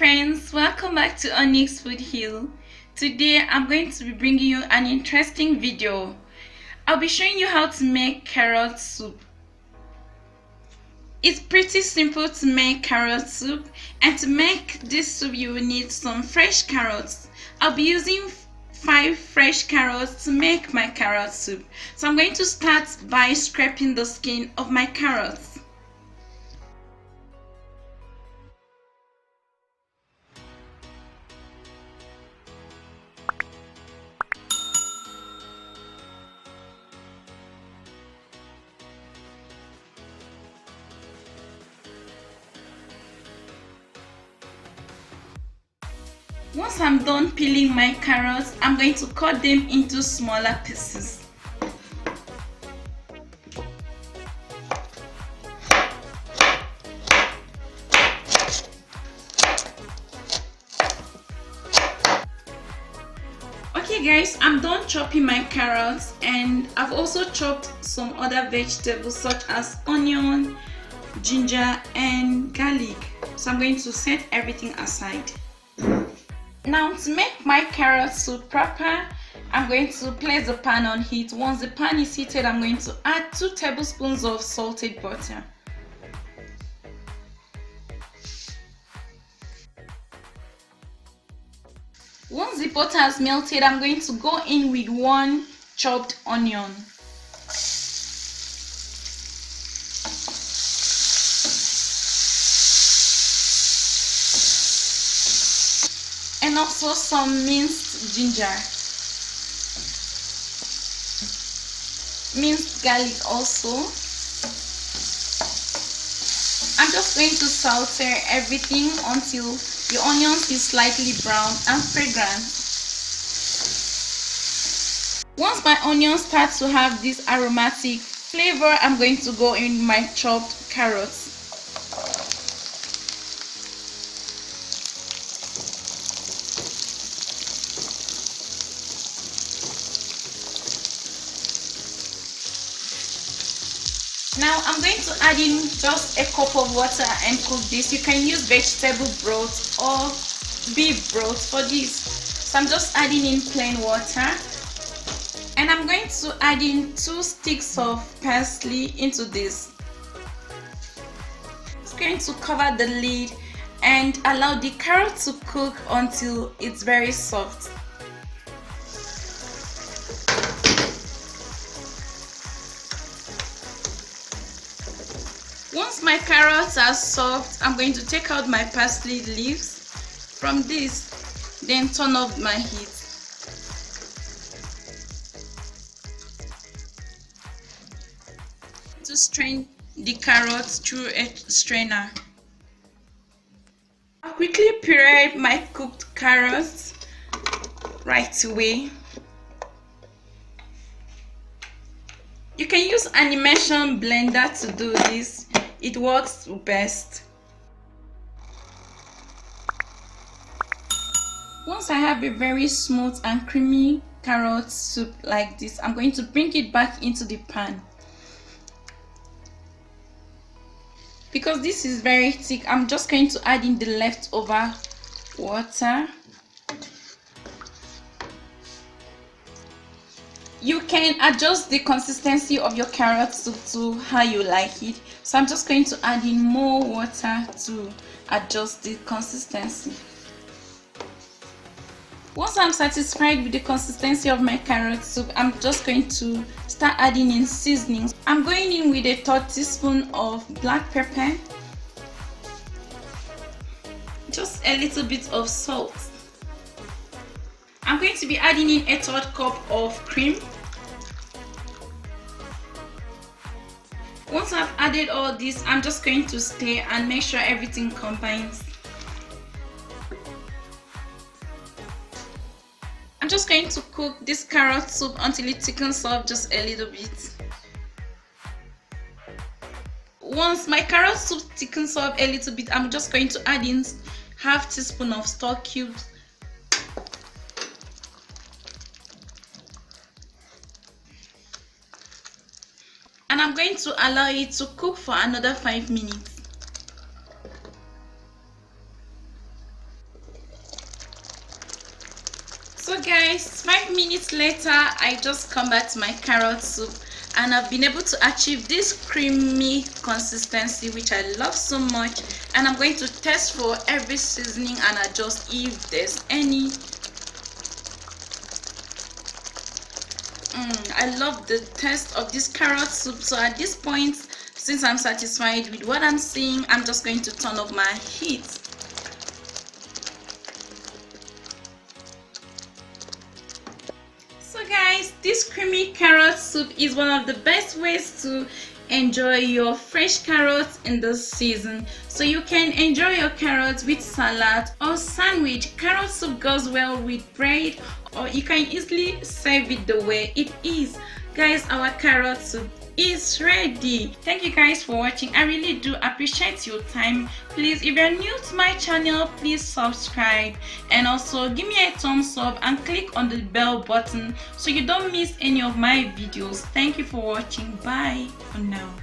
friends, welcome back to Onyx Food Hill. Today I'm going to be bringing you an interesting video. I'll be showing you how to make carrot soup. It's pretty simple to make carrot soup, and to make this soup you will need some fresh carrots. I'll be using 5 fresh carrots to make my carrot soup. So I'm going to start by scraping the skin of my carrots. Once I'm done peeling my carrots, I'm going to cut them into smaller pieces. Okay guys, I'm done chopping my carrots, and I've also chopped some other vegetables such as onion, ginger and garlic. So I'm going to set everything aside. Now, to make my carrot soup proper, I'm going to place the pan on heat. Once the pan is heated, I'm going to add 2 tablespoons of salted butter. Once the butter has melted, I'm going to go in with 1 chopped onion. And also some minced ginger, minced garlic also. I'm just going to saute everything until the onions is slightly brown and fragrant. Once my onions start to have this aromatic flavor, I'm going to go in my chopped carrots. Now I'm going to add in just a cup of water and cook this. You can use vegetable broth or beef broth for this. So I'm just adding in plain water, and I'm going to add in 2 sticks of parsley into this. It's going to cover the lid and allow the carrot to cook until it's very soft. Once my carrots are soft, I'm going to take out my parsley leaves from this, then turn off my heat. To strain the carrots through a strainer. I'll quickly puree my cooked carrots right away. You can use an immersion blender to do this. It works best. Once I have a very smooth and creamy carrot soup like this, I'm going to bring it back into the pan. Because this is very thick, I'm just going to add in the leftover water. You can adjust the consistency of your carrot soup to how you like it. So I'm just going to add in more water to adjust the consistency. Once I'm satisfied with the consistency of my carrot soup, I'm just going to start adding in seasonings. I'm going in with a 1/3 teaspoon of black pepper, just a little bit of salt. I'm going to be adding in a 1/3 cup of cream. Once I've added all this, I'm just going to stir and make sure everything combines. I'm just going to cook this carrot soup until it thickens up just a little bit. Once my carrot soup thickens up a little bit, I'm just going to add in 1/2 teaspoon of stock cubes. And I'm going to allow it to cook for another 5 minutes. So guys, 5 minutes later, I just come back to my carrot soup and I've been able to achieve this creamy consistency which I love so much. And I'm going to test for every seasoning and adjust if there's any. I love the taste of this carrot soup. So at this point, since I'm satisfied with what I'm seeing, I'm just going to turn up my heat. So guys, this creamy carrot soup is one of the best ways to enjoy your fresh carrots in this season. So you can enjoy your carrots with salad or sandwich. Carrot soup goes well with bread, or you can easily serve it the way it is. Guys, our carrot soup is ready. Thank you guys for watching. I really do appreciate your time. Please, if you're new to my channel, please subscribe and also give me a thumbs up and click on the bell button so you don't miss any of my videos. Thank you for watching. Bye for now.